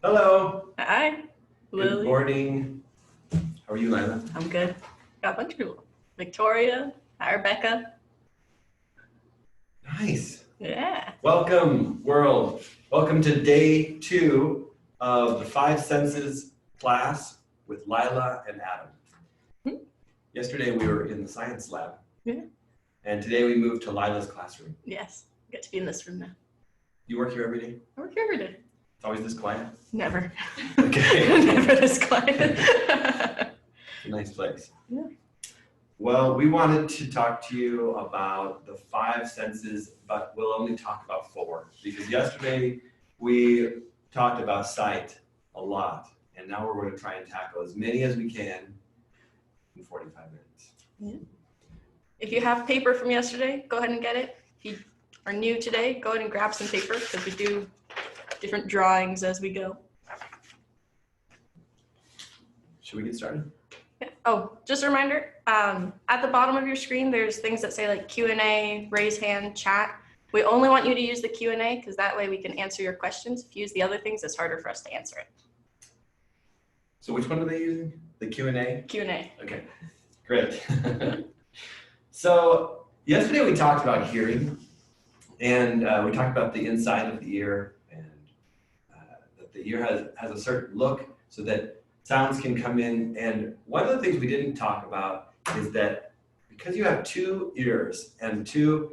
Hello. Hi. Good Lily. morning. How are you, Lila? I'm good. Got a bunch of people. Victoria. Hi, Rebecca. Nice. Yeah. Welcome, world. Welcome to day 2 of the 5 senses class with Lila and Adam. Yesterday we were in the science lab. Yeah. And today we moved to Lila's classroom. Yes. I get to be in this room now. You work here every day? I work here every day. It's always this quiet? Never. Okay. Never this quiet. It's a nice place. Yeah. Well, we wanted to talk to you about the 5 senses, but we'll only talk about 4 because yesterday we talked about sight a lot, and now we're going to try and tackle as many as we can in 45 minutes. Yeah. If you have paper from yesterday, go ahead and get it. If you are new today, go ahead and grab some paper because we do different drawings as we go. Should we get started? Yeah. Oh, just a reminder, at the bottom of your screen, there's things that say like Q&A, raise hand, chat. We only want you to use the Q&A because that way we can answer your questions. If you use the other things, it's harder for us to answer it. So which one are they using? The Q&A? Q&A. Okay, great. So yesterday we talked about hearing, and we talked about the inside of the ear, and that the ear has a certain look so that sounds can come in. And one of the things we didn't talk about is that because you have 2 ears and 2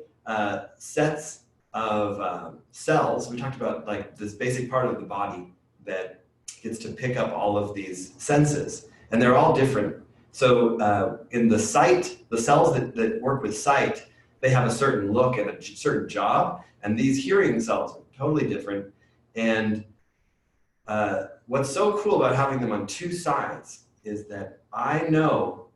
sets of cells, we talked about like this basic part of the body that gets to pick up all of these senses, and they're all different. So in the sight, the cells that work with sight, they have a certain look and a certain job, and these hearing cells are totally different. And what's so cool about having them on 2 sides is that I know,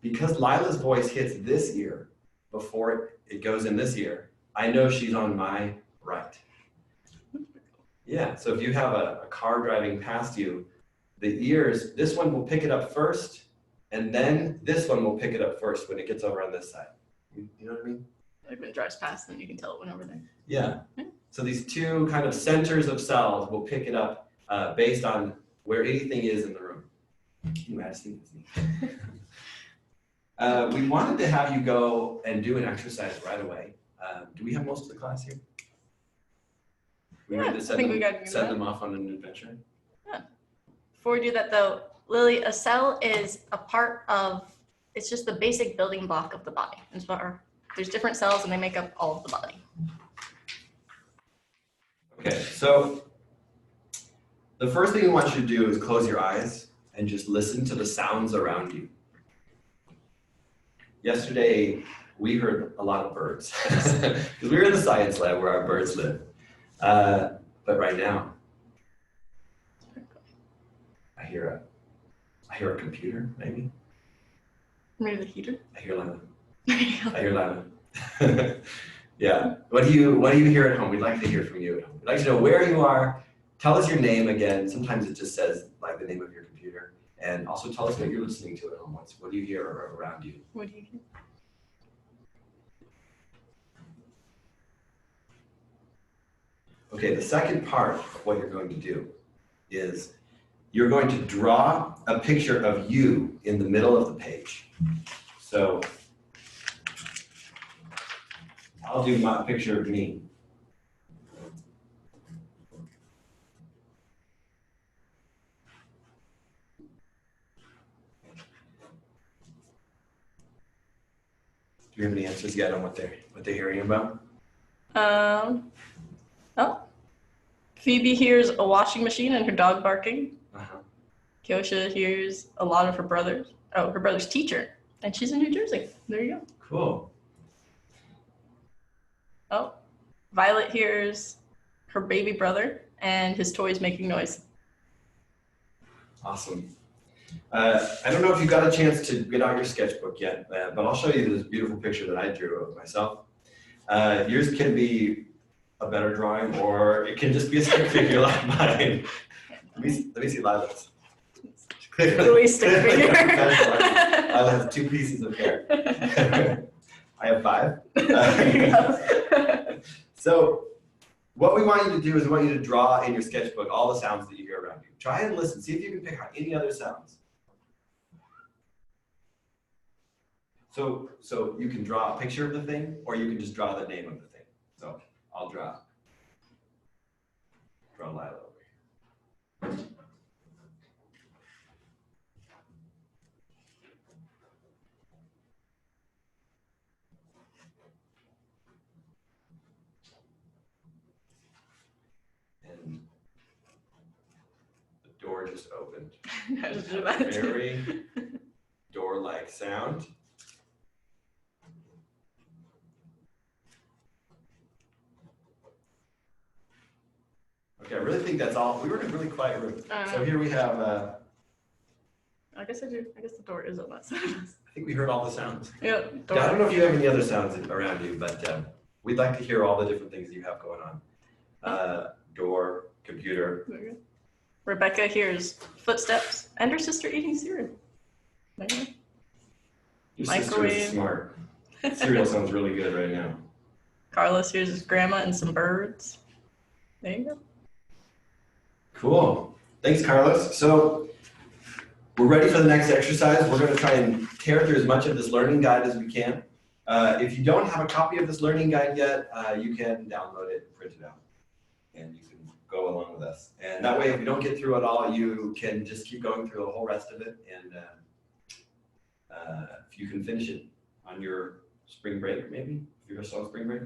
because Lila's voice hits this ear before it goes in this ear, I know she's on my right. Yeah, so if you have a car driving past you, the ears, this one will pick it up first, and then this one will pick it up first when it gets over on this side. You know what I mean? Like when it drives past, then you can tell it went over there. Yeah. So these 2 kind of centers of cells will pick it up based on where anything is in the room. Can you imagine this? We wanted to have you go and do an exercise right away. Do we have most of the class here? We ready to send them off on an adventure? Yeah. Before we do that though, Lily, a cell is a part of, it's just the basic building block of the body. There's different cells and they make up all of the body. Okay, so the first thing we want you to do is close your eyes and just listen to the sounds around you. Yesterday, we heard a lot of birds because we were in the science lab where our birds live. But right now, I hear a computer, maybe. Maybe the heater. I hear Lila. I hear Lila. Yeah. What do you hear at home? We'd like to hear from you at home. We'd like to know where you are. Tell us your name again. Sometimes it just says like the name of your computer. And also tell us what you're listening to at home. What do you hear around you? What do you hear? Okay, the second part of what you're going to do is you're going to draw a picture of you in the middle of the page. So I'll do my picture of me. Do you have any answers yet on what they're hearing about? Oh. Phoebe hears a washing machine and her dog barking. Kiosha hears a lot of her brother's teacher, and she's in New Jersey. There you go. Cool. Oh, Violet hears her baby brother and his toys making noise. Awesome. I don't know if you got a chance to get out your sketchbook yet, but I'll show you this beautiful picture that I drew of myself. Yours can be a better drawing, or it can just be a stick figure like mine. Let me see Lila's. Really stick figure. Lila has 2 pieces of hair. I have 5. So what we want you to do is we want you to draw in your sketchbook all the sounds that you hear around you. Try and listen. See if you can pick out any other sounds. So you can draw a picture of the thing, or you can just draw the name of the thing. So I'll draw Lila over here. And the door just opened. Very door-like sound. Okay, I really think that's all. We were in a really quiet room. So here we have. I guess I do. I guess the door is on that side. I think we heard all the sounds. Yeah. I don't know if you have any other sounds around you, but we'd like to hear all the different things you have going on. Door, computer. Rebecca hears footsteps and her sister eating cereal. There you go. Your sister is smart. Cereal sounds really good right now. Carlos hears his grandma and some birds. There you go. Cool. Thanks, Carlos. So we're ready for the next exercise. We're going to try and tear through as much of this learning guide as we can. If you don't have a copy of this learning guide yet, you can download it and print it out. And you can go along with us. And that way, if you don't get through it all, you can just keep going through the whole rest of it. And if you can finish it on your spring break, maybe, if you're still on spring break.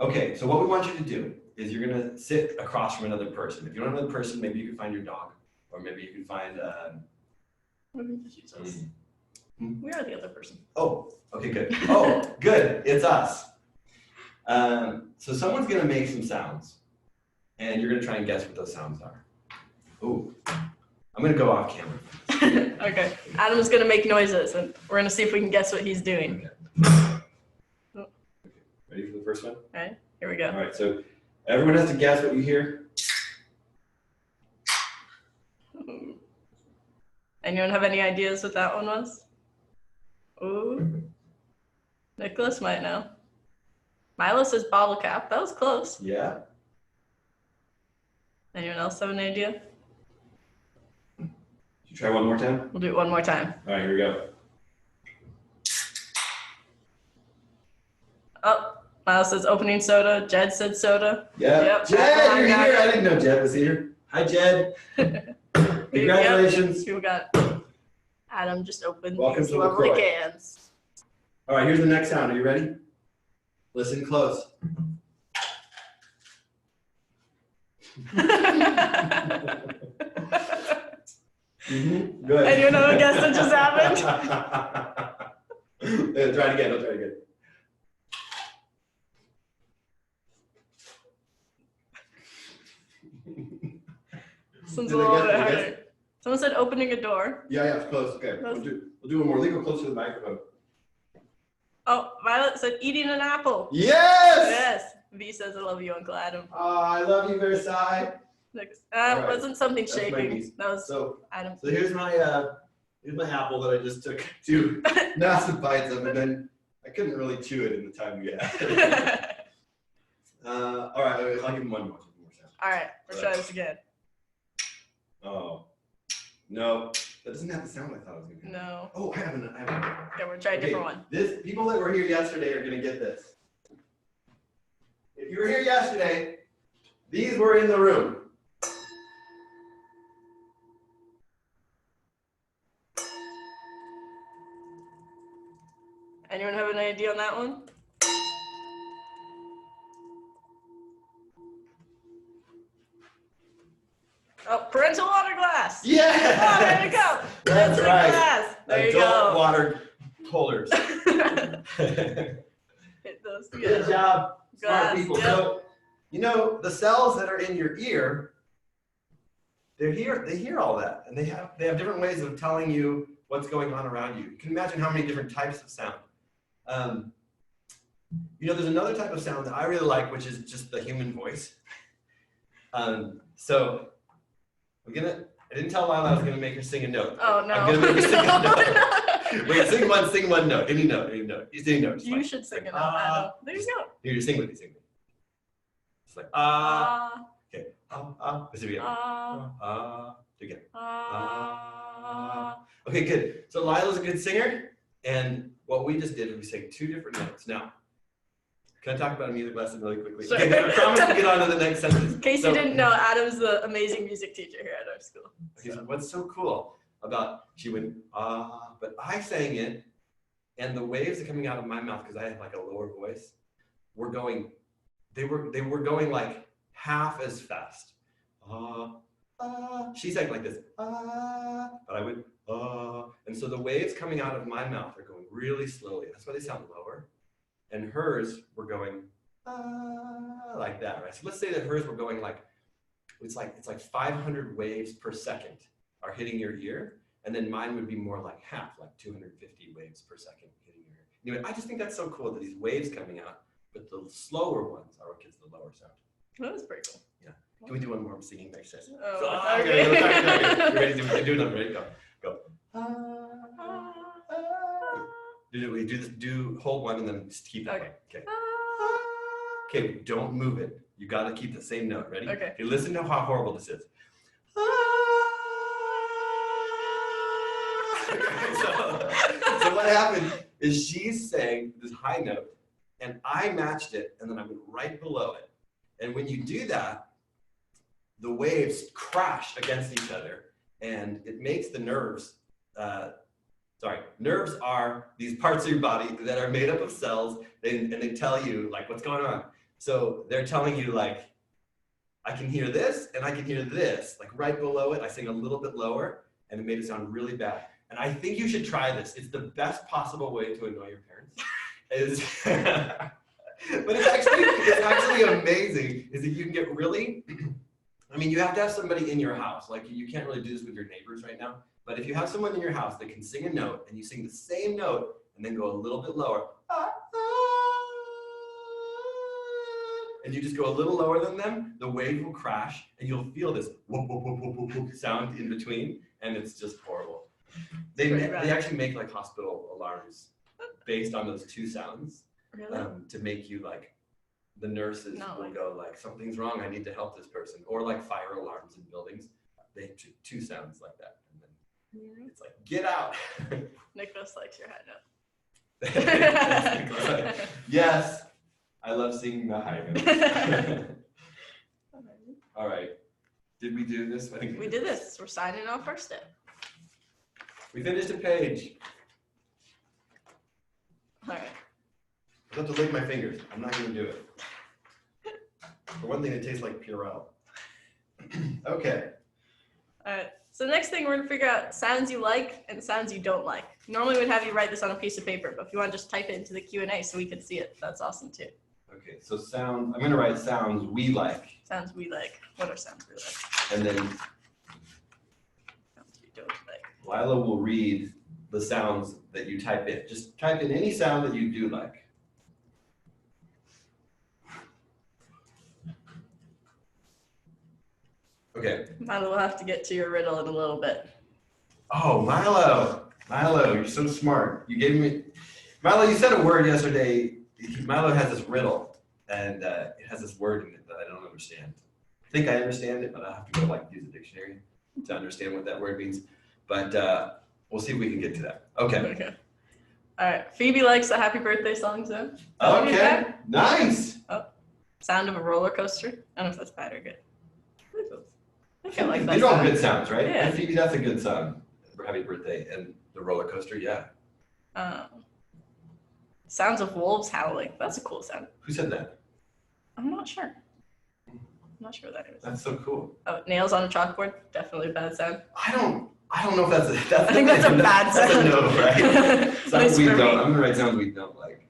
Okay, so what we want you to do is you're going to sit across from another person. If you don't have another person, maybe you can find your dog. Or maybe you can find... We are the other person. Oh, okay, good. Oh, good. It's us. So someone's going to make some sounds. And you're going to try and guess what those sounds are. Ooh. I'm going to go off camera. Okay. Adam's going to make noises, and we're going to see if we can guess what he's doing. Okay. Ready for the first one? All right. Here we go. All right. So everyone has to guess what you hear. Anyone have any ideas what that one was? Ooh. Nicholas might know. Milo says bottle cap. That was close. Yeah. Anyone else have an idea? You try one more time? We'll do it one more time. All right, here we go. Oh, Milo says opening soda. Jed said soda. Yeah. Yep. Jed, you're here. I didn't know Jed was here. Hi, Jed. Congratulations. Yep. We got Adam just opened Welcome these to lovely LaCroix. cans. All right, here's the next sound. Are you ready? Listen close. Good. Anyone have a guess what just happened? Yeah, try it again. I'll try it again. This one's a Did I little guess- bit did I guess? harder. Someone said opening a door. Yeah, it's close. Okay, we'll do one more. Leave it close to the microphone. Oh, Violet said eating an apple. Yes! Yes. V says I love you, Uncle Adam. I love you, Versailles. Next. right. Wasn't something That's my shaking. niece. That was So Adam. here's my apple that I just took 2 massive bites of, and then I couldn't really chew it in the time we had. All right, I'll give him one more sound. All right, we'll try this again. Oh, no, that doesn't have the sound I thought it was gonna. No. Oh, I have an. Yeah, we'll try a different one. This people that were here yesterday are gonna get this. If you were here yesterday, these were in the room. Anyone have an idea on that one? Oh, parental water glass. Yeah. Oh, there you go. That's the right. glass. There Adult you go. water holders. Hit those Good together. job, smart Glass, people. yep. So, you know, the cells that are in your ear, they hear all that, and they have different ways of telling you what's going on around you. You can imagine how many different types of sound. You know, there's another type of sound that I really like, which is just the human voice. So we're gonna I didn't tell Lila I was going to make her sing a note. Oh, no. I'm going to make her sing a note. Wait, sing one note. Any note. You sing a note. You should sing it out, Adam. There you go. You sing with me. It's like, okay. Let's do it again. Again. Okay, good. So Lila's a good singer. And what we just did is we sang 2 different notes. Now, can I talk about a music lesson really quickly? Sure. Okay, I promise to get on to the next sentence. In case you didn't know, Adam's the amazing music teacher here at our school. Okay, so what's so cool about she went but I sang it, and the waves are coming out of my mouth because I have like a lower voice. Were going, they were going like half as fast. She sang like this, but I went and so the waves coming out of my mouth are going really slowly. That's why they sound lower. And hers were going like that, right? So let's say that hers were going like it's like 500 waves per second are hitting your ear, and then mine would be more like half, like 250 waves per second hitting your ear. Anyway, I just think that's so cool that these waves coming out, but the slower ones are what gives the lower sound. That was pretty cool. Yeah. Can we do one more? I'm singing next session. Oh, okay. okay. You ready to do another? Ready? Go. Hold one and then just keep that one. Okay. Okay, don't move it. You got to keep the same note. Ready? Okay. Listen to how horrible this is. So what happened is she sang this high note, and I matched it, and then I went right below it. And when you do that, the waves crash against each other, and it makes the nerves. Nerves are these parts of your body that are made up of cells, and they tell you like what's going on. So they're telling you like, I can hear this and I can hear this. Like right below it, I sing a little bit lower, and it made it sound really bad. And I think you should try this. It's the best possible way to annoy your parents. But it's actually amazing. Is that you can get really. I mean, you have to have somebody in your house. Like you can't really do this with your neighbors right now. But if you have someone in your house that can sing a note, and you sing the same note and then go a little bit lower, and you just go a little lower than them, the wave will crash, and you'll feel this whoop, whoop, whoop, whoop, whoop, whoop sound in between, and it's just horrible. They actually make like hospital alarms based on those 2 sounds. Really? To make you like, the nurses will go like, something's wrong, I need to help this person. Or like fire alarms in buildings. They have 2 sounds like that. And then it's like, get out. Nicholas likes your high note. Yes, I love singing the high notes. All right. Did we do this? I think we did this. We're signing off our step. We finished a page. All right. I have to lick my fingers. I'm not going to do it. For one thing, it tastes like Purell. Okay. All right. So the next thing, we're going to figure out sounds you like and sounds you don't like. Normally we'd have you write this on a piece of paper, but if you want to just type it into the Q&A so we can see it, that's awesome too. Okay, so sound, I'm going to write sounds we like. Sounds we like. What are sounds we like? And then Sounds we don't like. Lila will read the sounds that you type in. Just type in any sound that you do like. Okay. Milo will have to get to your riddle in a little bit. Oh, Milo, you're so smart. You gave me, Milo, you said a word yesterday. Milo has this riddle, and it has this word in it that I don't understand. I think I understand it, but I have to go like use a dictionary to understand what that word means. But we'll see if we can get to that. Okay. Okay. All right. Phoebe likes the happy birthday songs though. Okay. Nice. Oh, sound of a roller coaster. I don't know if that's bad or good. I feel like that's These are all good sounds, right? Yeah. And Phoebe, that's a good sound for happy birthday. And the roller coaster, yeah. Sounds of wolves howling. That's a cool sound. Who said that? I'm not sure. I'm not sure what that is. That's so cool. Oh, nails on a chalkboard. Definitely a bad sound. I don't know if that's I think that's a bad sound. That's a no, right? Sounds we for don't. me. I'm gonna write sounds we don't like.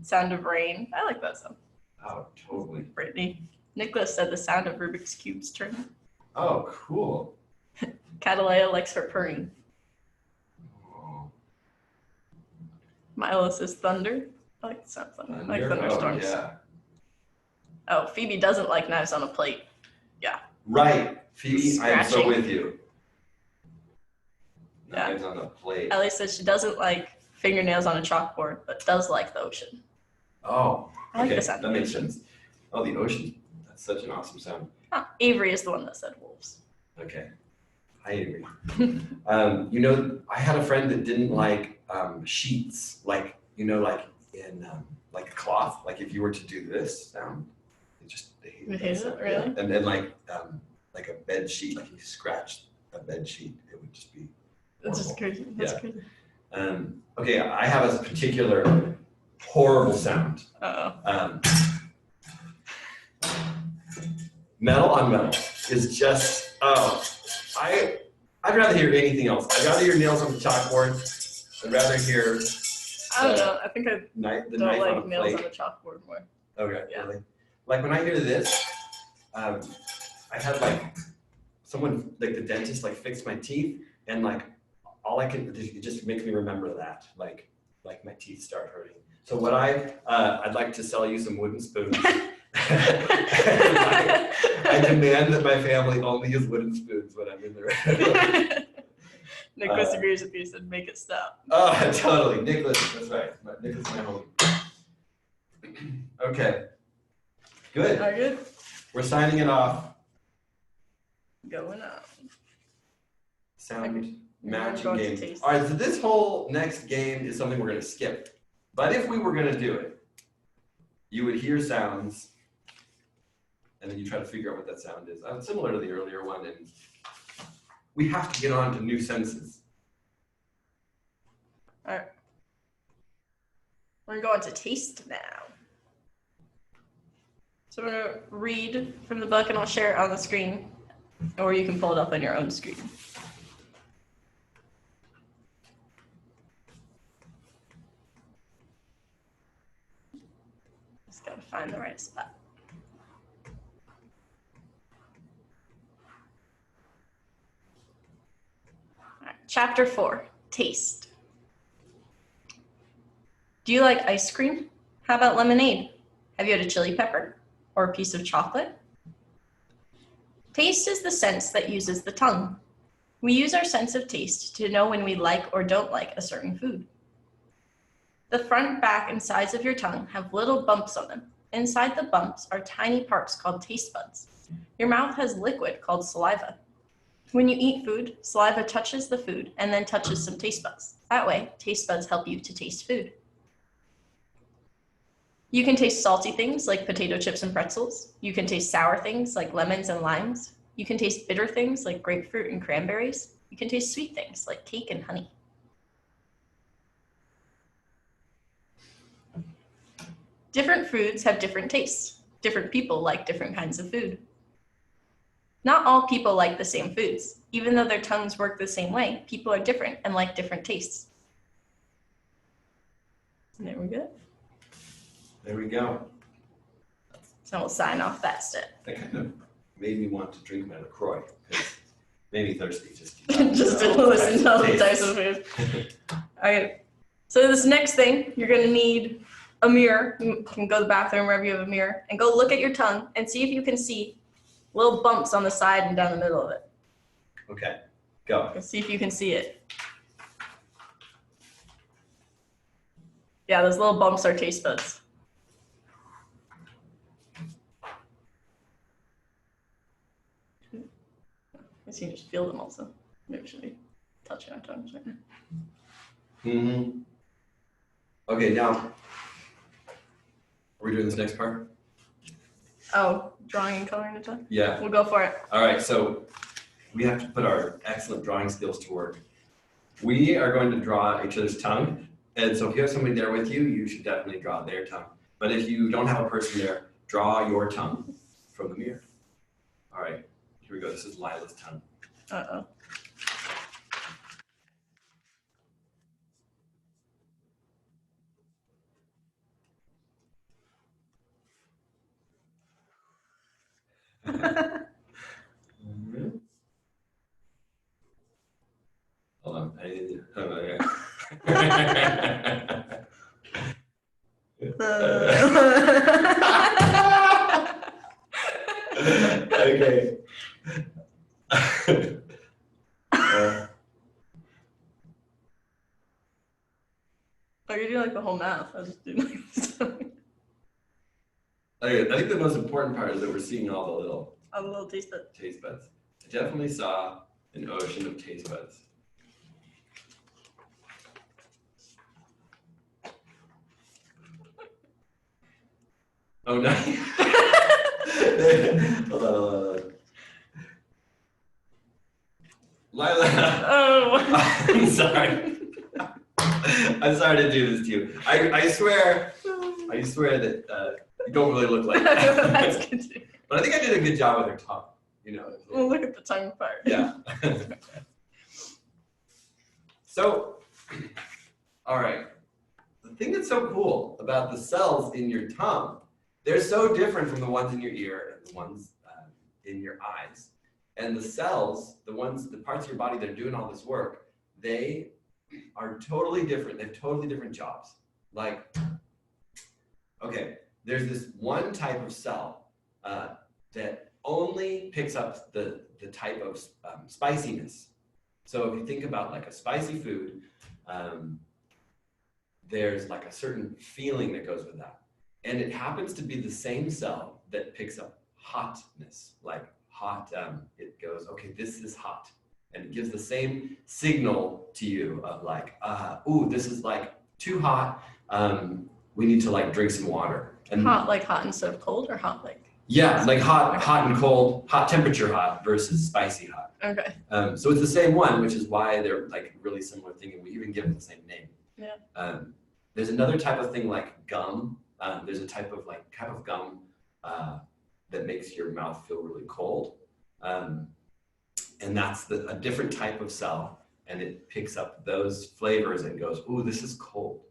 Sound of rain. I like that sound. Oh, totally. Brittany. Nicholas said the sound of Rubik's Cube's turning. Oh, cool. Catalea likes her purring. Oh. Milo says thunder. I like the sound of thunder. I like Thunder? thunderstorms. Oh, yeah. Oh, Phoebe doesn't like knives on a plate. Yeah. Right. Phoebe, I am so Scratching. with you. Yeah. Knives on the plate. Ellie says she doesn't like fingernails on a chalkboard, but does like the ocean. Oh, I like okay, the sound of that the makes ocean. sense. Oh, the ocean. That's such an awesome sound. Huh. Avery is the one that said wolves. Okay. I agree. You know, I had a friend that didn't like sheets, like, you know, like in like a cloth. Like if you were to do this sound, they hated You that hated sound. it? Really? Yeah. And then like a bed sheet, like if you scratched a bed sheet, it would just be That's just horrible. crazy. That's Yeah. crazy. Okay, I have a particular horrible sound. Uh-oh. Metal on metal is just, I'd rather hear anything else. I'd rather hear nails on the chalkboard. I'd rather hear I don't know. I think I the don't knife on like a nails plate. on the chalkboard more. Okay, Yeah. really? Like when I hear this, I had like someone, like the dentist, like fixed my teeth, and like it just makes me remember that, like my teeth start hurting. So what I'd like to sell you some wooden spoons. I demand that my family only use wooden spoons when I'm in the restaurant. Nicholas agrees with you, said make it stop. Oh, totally. Nicholas, that's right. Nicholas is my homie. Okay. Good. All good? We're signing it off. Going on. Sound You're matching going to game. taste. All right, so this whole next game is something we're going to skip. But if we were going to do it, you would hear sounds, and then you try to figure out what that sound is. Similar to the earlier one, and we have to get on to new senses. All right. We're going to taste now. So I'm going to read from the book, and I'll share it on the screen, or you can pull it up on your own screen. Just got to find the right spot. All right. Chapter 4, Taste. Do you like ice cream? How about lemonade? Have you had a chili pepper or a piece of chocolate? Taste is the sense that uses the tongue. We use our sense of taste to know when we like or don't like a certain food. The front, back, and sides of your tongue have little bumps on them. Inside the bumps are tiny parts called taste buds. Your mouth has liquid called saliva. When you eat food, saliva touches the food and then touches some taste buds. That way, taste buds help you to taste food. You can taste salty things like potato chips and pretzels. You can taste sour things like lemons and limes. You can taste bitter things like grapefruit and cranberries. You can taste sweet things like cake and honey. Different foods have different tastes. Different people like different kinds of food. Not all people like the same foods. Even though their tongues work the same way, people are different and like different tastes. And there we go. There we go. So we'll sign off that step. That kind of made me want to drink my LaCroix, because made me thirsty just Just to listen to all the types of food. All right. So this next thing, you're gonna need a mirror. You can go to the bathroom wherever you have a mirror and go look at your tongue and see if you can see little bumps on the side and down the middle of it. Okay, go. Let's see if you can see it. Yeah, those little bumps are taste buds. I guess you can just feel them also. Maybe we should be touching our tongues right now. Mm-hmm. Okay, now, are we doing this next part? Oh, drawing and coloring the tongue? Yeah. We'll go for it. All right, so we have to put our excellent drawing skills to work. We are going to draw each other's tongue, and so if you have somebody there with you, you should definitely draw their tongue. But if you don't have a person there, draw your tongue from the mirror. All right, here we go. This is Lila's tongue. Uh-oh. Hold on, I need to. Oh, okay. Okay. Oh, you're doing like the whole mouth. I was just doing like the stomach. I think the most important part is that we're seeing all the little A little taste bud. taste buds. I definitely saw an ocean of taste buds. Oh no. Hold on. Lila. Oh. I'm sorry. I'm sorry to do this to you. I swear that you don't really look like that. That's good too. But I think I did a good job with her tongue. You know. We'll look at the tongue part. Yeah. So, all right. The thing that's so cool about the cells in your tongue, they're so different from the ones in your ear and the ones in your eyes. And the cells, the parts of your body that are doing all this work, they are totally different. They have totally different jobs. Like, okay, there's this one type of cell that only picks up the type of spiciness. So if you think about like a spicy food, there's like a certain feeling that goes with that. And it happens to be the same cell that picks up hotness, like hot, it goes, okay, this is hot. And it gives the same signal to you of like, ooh, this is like too hot. We need to like drink some water. And Hot like hot instead of cold, or hot like? yeah, like hot and cold, hot temperature hot versus spicy hot. Okay. So it's the same one, which is why they're like really similar thing, and we even give them the same name. Yeah. There's another type of thing like gum. There's a type of gum that makes your mouth feel really cold. And that's a different type of cell, and it picks up those flavors and goes, ooh, this is cold.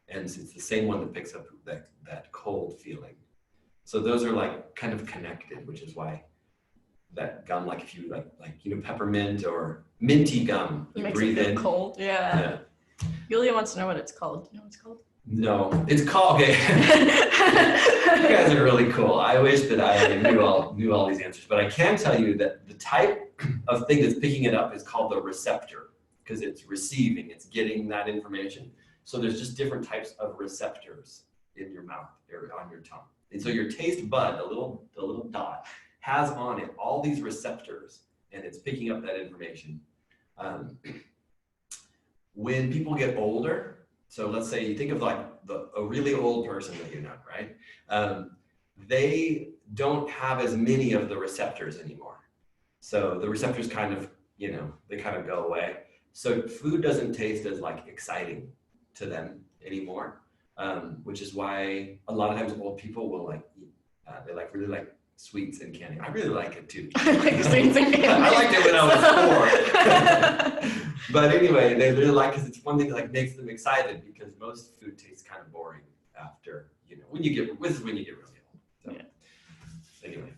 And it's the same one that picks up that cold feeling. So those are like kind of connected, which is why that gum, like if you like peppermint or minty gum, It you makes breathe it feel in. cold. Yeah. Yulia wants to know what it's called. Do you know what it's called? No, it's called, okay. You guys are really cool. I wish that I knew all these answers, but I can tell you that the type of thing that's picking it up is called the receptor, because it's receiving, it's getting that information. So there's just different types of receptors in your mouth or on your tongue. And so your taste bud, the little dot, has on it all these receptors, and it's picking up that information. When people get older, so let's say you think of like a really old person that you know, right? They don't have as many of the receptors anymore. So the receptors kind of, they kind of go away. So food doesn't taste as like exciting to them anymore, which is why a lot of times old people will like eat, they like really like sweets and candy. I really like it too. I like sweets and candy. I liked it when I was 4. But anyway, they really like, because it's one thing that like makes them excited, because most food tastes kind of boring after, when you get really old. So, yeah. Anyway,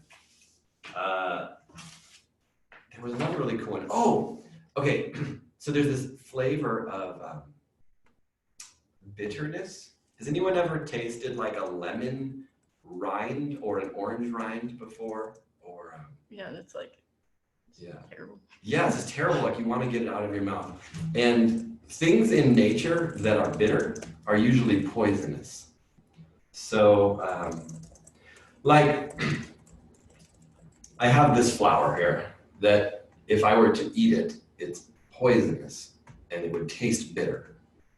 there was another really cool one. Oh, okay. So there's this flavor of bitterness. Has anyone ever tasted like a lemon rind or an orange rind before? Or yeah, it's like terrible. Yeah, it's just terrible. Like you want to get it out of your mouth. And things in nature that are bitter are usually poisonous. So, like, I have this flower here that if I were to eat it, it's poisonous and it would taste bitter.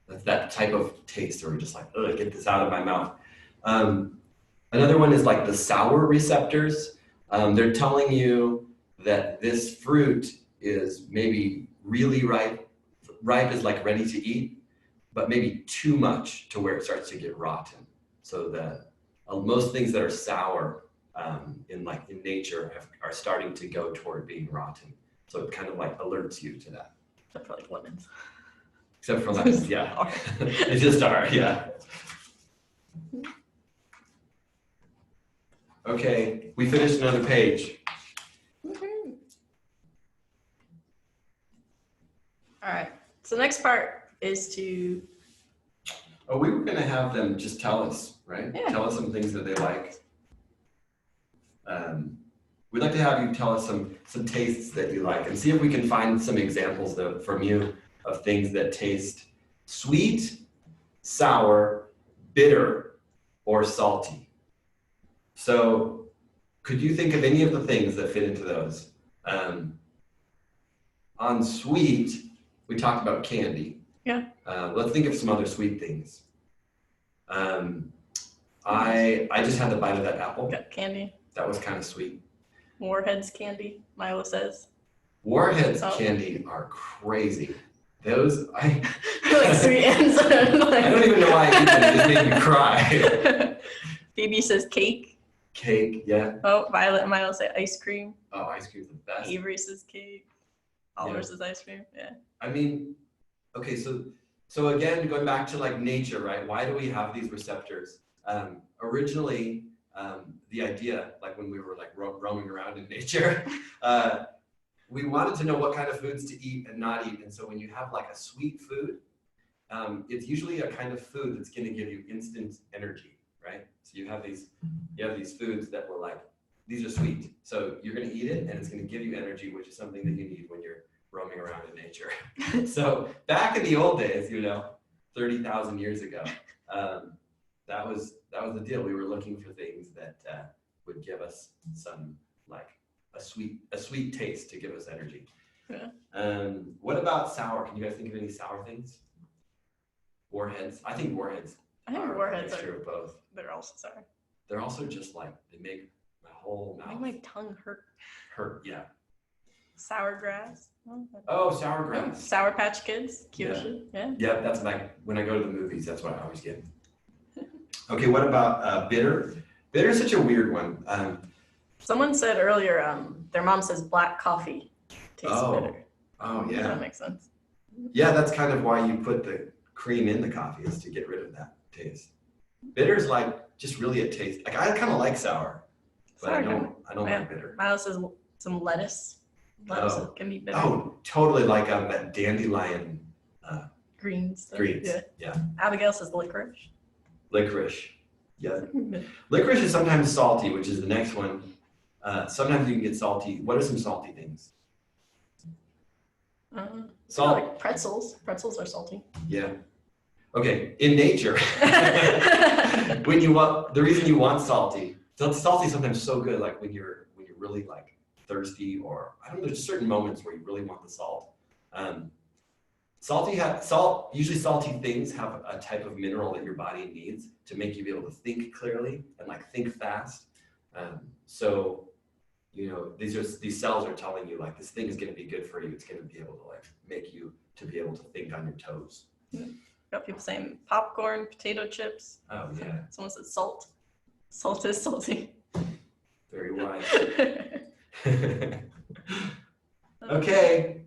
That's that type of taste where you're just like, ugh, get this out of my mouth. Another one is like the sour receptors. They're telling you that this fruit is maybe really ripe is like ready to eat, but maybe too much to where it starts to get rotten. So that most things that are sour in nature are starting to go toward being rotten. So it kind of like alerts you to that. Except for like lemons. Except for lemons, yeah. It's just are, yeah. Okay, we finished another page. All right, so the next part is to... Oh, we were gonna have them just tell us, right? Yeah. Tell us some things that they like. We'd like to have you tell us some tastes that you like, and see if we can find some examples from you of things that taste sweet, sour, bitter, or salty. So could you think of any of the things that fit into those? On sweet, we talked about candy. Yeah. Let's think of some other sweet things. I just had the bite of that apple. Got candy. That was kind of sweet. Warheads candy, Milo says. Warheads candy are crazy. Those, like sweet ends. I don't even know why I eat them. They just make me cry. Phoebe says cake. Cake, yeah. Oh, Violet and Milo say ice cream. Oh, ice cream's the best. Avery says cake. Oliver says ice cream. Yeah. I mean, okay, so again, going back to like nature, right? Why do we have these receptors? Originally, the idea, like when we were like roaming around in nature, we wanted to know what kind of foods to eat and not eat. And so when you have like a sweet food, it's usually a kind of food that's going to give you instant energy, right? So you have these foods that were like, these are sweet. So you're going to eat it and it's going to give you energy, which is something that you need when you're roaming around in nature. So back in the old days, 30,000 years ago, that was the deal. We were looking for things that would give us some like a sweet taste to give us energy. Yeah. What about sour? Can you guys think of any sour things? Warheads. I think warheads. I think warheads are a mixture of both. They're also sour. They're also just like they make my whole mouth. Make my tongue hurt. Yeah. Sour grass. Oh, sour grass. Sour Patch Kids. Kyoshi. Yeah. Yeah, that's like when I go to the movies. That's what I always get. Okay, what about bitter? Bitter is such a weird one. Someone said earlier, their mom says black coffee tastes bitter. Oh, yeah. That makes sense. Yeah, that's kind of why you put the cream in the coffee, is to get rid of that taste. Bitter is like just really a taste. Like I kind of like sour, but I don't like bitter. Milo says some lettuce. Lettuce can be bitter. Oh, totally like that dandelion. Greens. Greens. Yeah. Abigail says licorice. Licorice. Yeah. Licorice is sometimes salty, which is the next one. Sometimes you can get salty. What are some salty things? Salt. Like pretzels. Pretzels are salty. Yeah. Okay. In nature, the reason you want salty is sometimes so good, like when you're really like thirsty, or I don't know, there's certain moments where you really want the salt. Usually salty things have a type of mineral that your body needs to make you be able to think clearly and like think fast. So, these cells are telling you like this thing is going to be good for you. It's going to be able to like make you to be able to think on your toes. Got people saying popcorn, potato chips. Oh yeah. Someone said salt. Salt is salty. Very wise. Okay.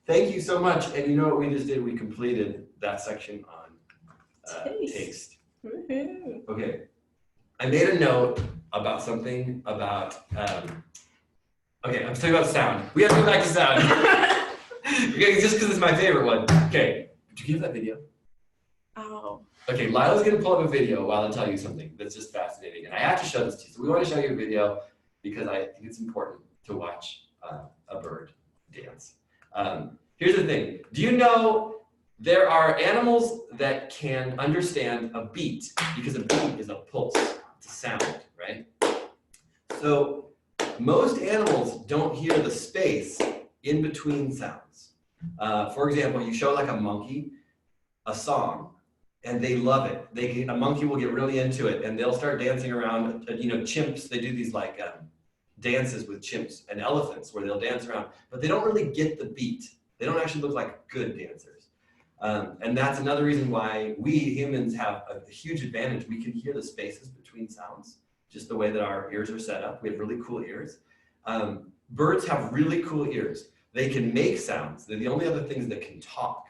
Thank you so much. And you know what we just did? We completed that section on taste. Woohoo. Okay. I made a note about something about, okay, I'm talking about sound. We have to go back to sound. Okay, just because it's my favorite one. Okay, did you give that video? Oh. Okay, Lila's gonna pull up a video while I tell you something that's just fascinating. And I have to show this to you. So we want to show you a video because I think it's important to watch a bird dance. Here's the thing. Do you know there are animals that can understand a beat, because a beat is a pulse, it's a sound, right? So most animals don't hear the space in between sounds. For example, you show like a monkey a song and they love it. A monkey will get really into it and they'll start dancing around. Chimps, they do these like dances with chimps and elephants where they'll dance around, but they don't really get the beat. They don't actually look like good dancers. And that's another reason why we humans have a huge advantage. We can hear the spaces between sounds, just the way that our ears are set up. We have really cool ears. Birds have really cool ears. They can make sounds. They're the only other things that can talk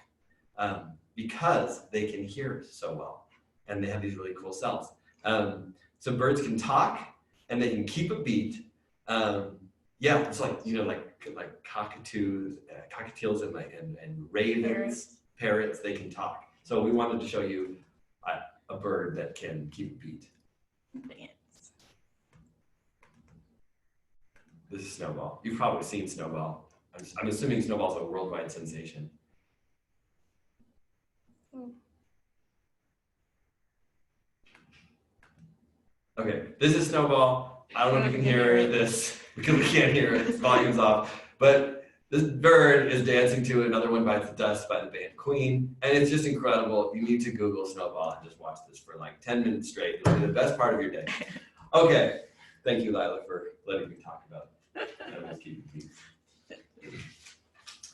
because they can hear so well. And they have these really cool cells. So birds can talk and they can keep a beat. It's like, like cockatoos, and ravens, parrots, they can talk. So we wanted to show you a bird that can keep a beat. Dance. This is Snowball. You've probably seen Snowball. I'm assuming Snowball's a worldwide sensation. Okay, this is Snowball. I don't know if you can hear this because we can't hear it. Its volume's off. But this bird is dancing to Another One Bites the Dust by the band Queen. And it's just incredible. You need to Google Snowball and just watch this for like 10 minutes straight. It'll be the best part of your day. Okay. Thank you, Lila, for letting me talk about it. I'm just keeping peace.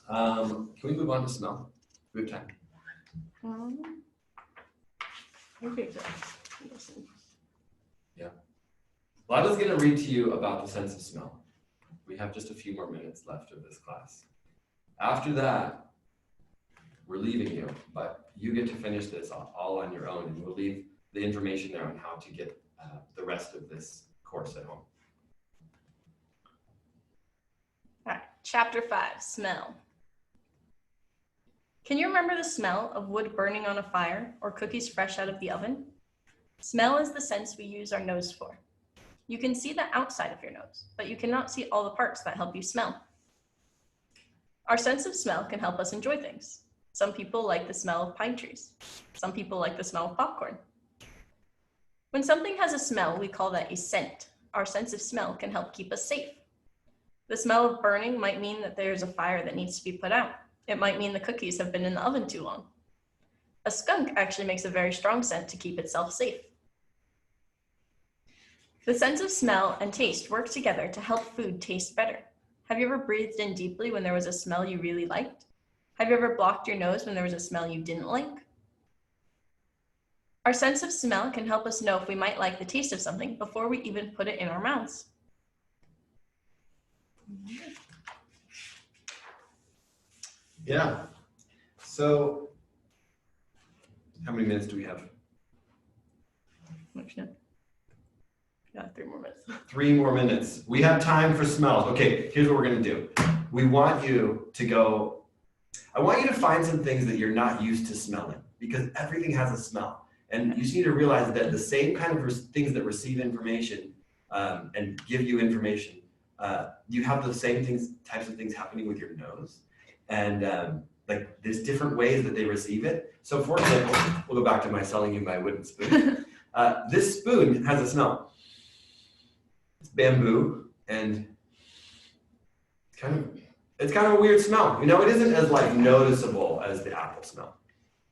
Can we move on to smell? We have time. Okay. Yeah. Lila's going to read to you about the sense of smell. We have just a few more minutes left of this class. After that, we're leaving you, but you get to finish this all on your own, and we'll leave the information there on how to get the rest of this course at home. All right, chapter 5, smell. Can you remember the smell of wood burning on a fire or cookies fresh out of the oven? Smell is the sense we use our nose for. You can see the outside of your nose, but you cannot see all the parts that help you smell. Our sense of smell can help us enjoy things. Some people like the smell of pine trees. Some people like the smell of popcorn. When something has a smell, we call that a scent. Our sense of smell can help keep us safe. The smell of burning might mean that there's a fire that needs to be put out. It might mean the cookies have been in the oven too long. A skunk actually makes a very strong scent to keep itself safe. The sense of smell and taste work together to help food taste better. Have you ever breathed in deeply when there was a smell you really liked? Have you ever blocked your nose when there was a smell you didn't like? Our sense of smell can help us know if we might like the taste of something before we even put it in our mouths. Yeah. So, how many minutes do we have? Yeah, 3 more minutes. 3 more minutes. We have time for smells. Okay, here's what we're going to do. We want you to go, I want you to find some things that you're not used to smelling, because everything has a smell. And you just need to realize that the same kind of things that receive information and give you information, you have the same types of things happening with your nose. And like there's different ways that they receive it. So for example, we'll go back to my selling you my wooden spoon. This spoon has a smell. It's bamboo, and it's kind of a weird smell. You know, it isn't as like noticeable as the apple smell.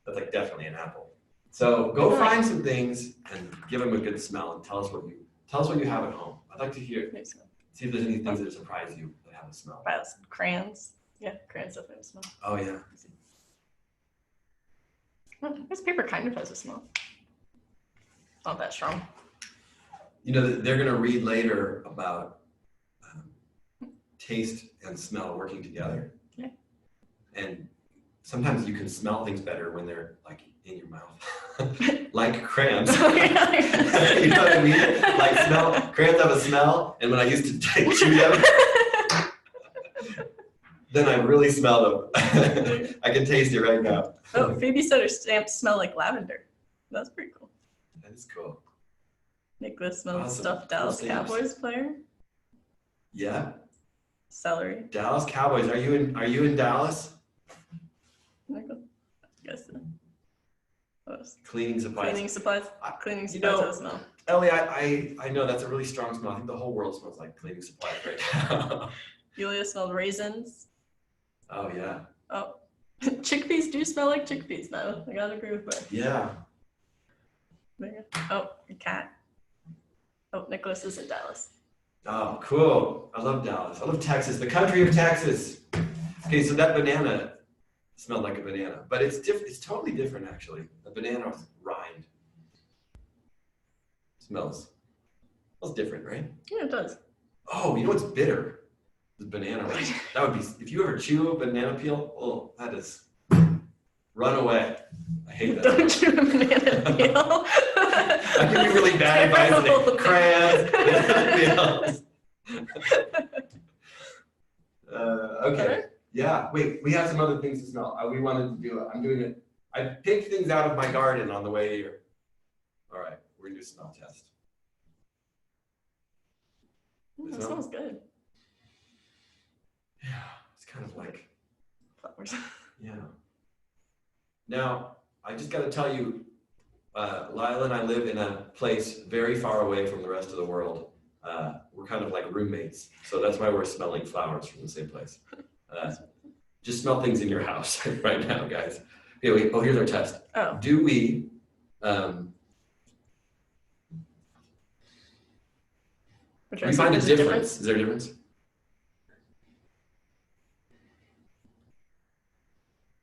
That's like definitely an apple. So go find some things and give them a good smell and tell us what you have at home. I'd like to hear, see if there's any things that surprise you that have a smell. Crayons. Yeah, crayons definitely have a smell. Oh yeah. This paper kind of has a smell. Not that strong. You know, they're going to read later about taste and smell working together. Yeah. And sometimes you can smell things better when they're like in your mouth, like crayons. You know what I mean? Like crayons have a smell, and when I used to chew them, then I really smell them. I can taste it right now. Oh, Phoebe said her stamps smell like lavender. That's pretty cool. That is cool. Nicholas smells Awesome. stuffed Dallas Cowboys player. Yeah. Celery. Dallas Cowboys. Are you in Dallas? Yes. Cleaning supplies. Cleaning supplies. Cleaning supplies have a smell. Ellie, I know that's a really strong smell. I think the whole world smells like cleaning supplies right now. Julia smelled raisins. Oh yeah. Oh, chickpeas do smell like chickpeas though. I gotta agree with that. Yeah. Oh, a cat. Oh, Nicholas is in Dallas. Oh, cool. I love Dallas. I love Texas, the country of Texas. Okay, so that banana smelled like a banana, but it's different. It's totally different, actually. The banana rind smells different, right? Yeah, it does. Oh, you know what's bitter? The banana rind. That would be, if you ever chew a banana peel, oh, that is, run away. I hate that. Don't chew a banana peel. I give you really bad advice today. Crayons, banana peels. Okay. Yeah, wait, we have some other things to smell. We wanted to do it. I'm doing it. I picked things out of my garden on the way here. All right, we're gonna do a smell test. That smells good. Yeah, it's kind of like flowers. Yeah. Now, I just got to tell you, Lila and I live in a place very far away from the rest of the world. We're kind of like roommates, so that's why we're smelling flowers from the same place. Just smell things in your house right now, guys. Okay, wait, here's our test. Oh. Do we, we find a difference? Is there a difference?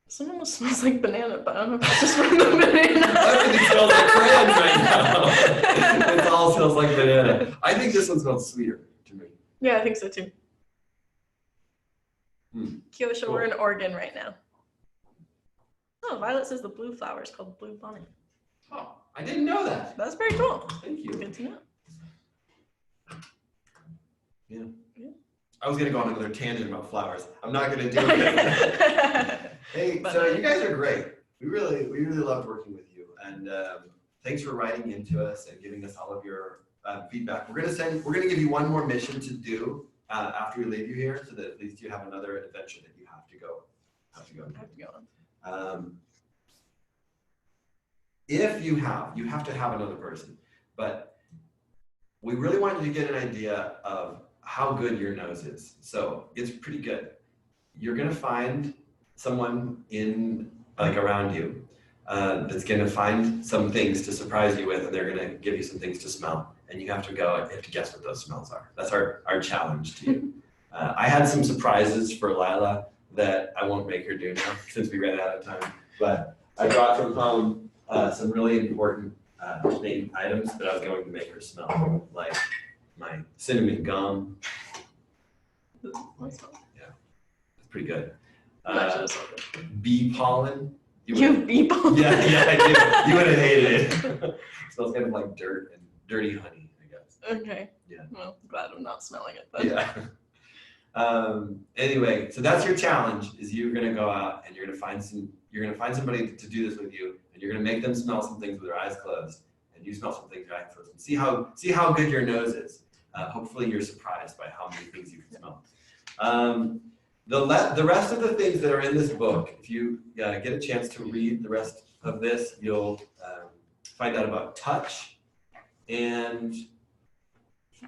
Some almost smells like banana, but I don't know if it's just from the banana. Everything smells like crayons right now. It all smells like banana. I think this one smells sweeter to me. Yeah, I think so too. Kyosha, Cool. we're in Oregon right now. Oh, Violet says the blue flower is called blue bonnet. Oh, I didn't know that. That's very cool. Thank you. Good to know. Yeah. I was gonna go on another tangent about flowers. I'm not gonna do it. Hey, so you guys are great. We really loved working with you, and thanks for writing into us and giving us all of your feedback. We're gonna give you one more mission to do after we leave you here, so that at least you have another adventure that you have to go on. If you have to have another person, but we really want you to get an idea of how good your nose is. So it's pretty good. You're gonna find someone around you that's gonna find some things to surprise you with, and they're gonna give you some things to smell, and you have to guess what those smells are. That's our challenge to you. I had some surprises for Lila that I won't make her do now since we ran out of time, but I brought from home some really important named items that I was going to make her smell, like my cinnamon gum. Yeah, it's pretty good. Bee pollen. Bee pollen? Yeah, I do. You would have hated it. It smells kind of like dirt and dirty honey, I guess. Okay. Yeah. Well, glad I'm not smelling it then. Yeah. Anyway, so that's your challenge, is you're gonna go out and you're gonna find somebody to do this with you, and you're gonna make them smell some things with their eyes closed, and you smell some things with your eyes closed, and see how good your nose is. Hopefully you're surprised by how many things you can smell. The rest of the things that are in this book, if you get a chance to read the rest of this, you'll find out about touch and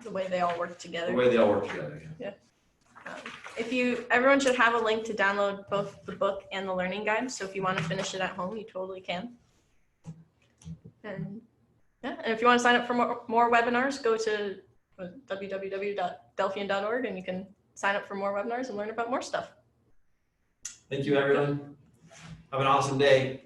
the way they all work together. Yeah. Everyone should have a link to download both the book and the learning guide. So if you want to finish it at home, you totally can. And if you want to sign up for more webinars, go to www.delphian.org and you can sign up for more webinars and learn about more stuff. Thank you, everyone. Have an awesome day.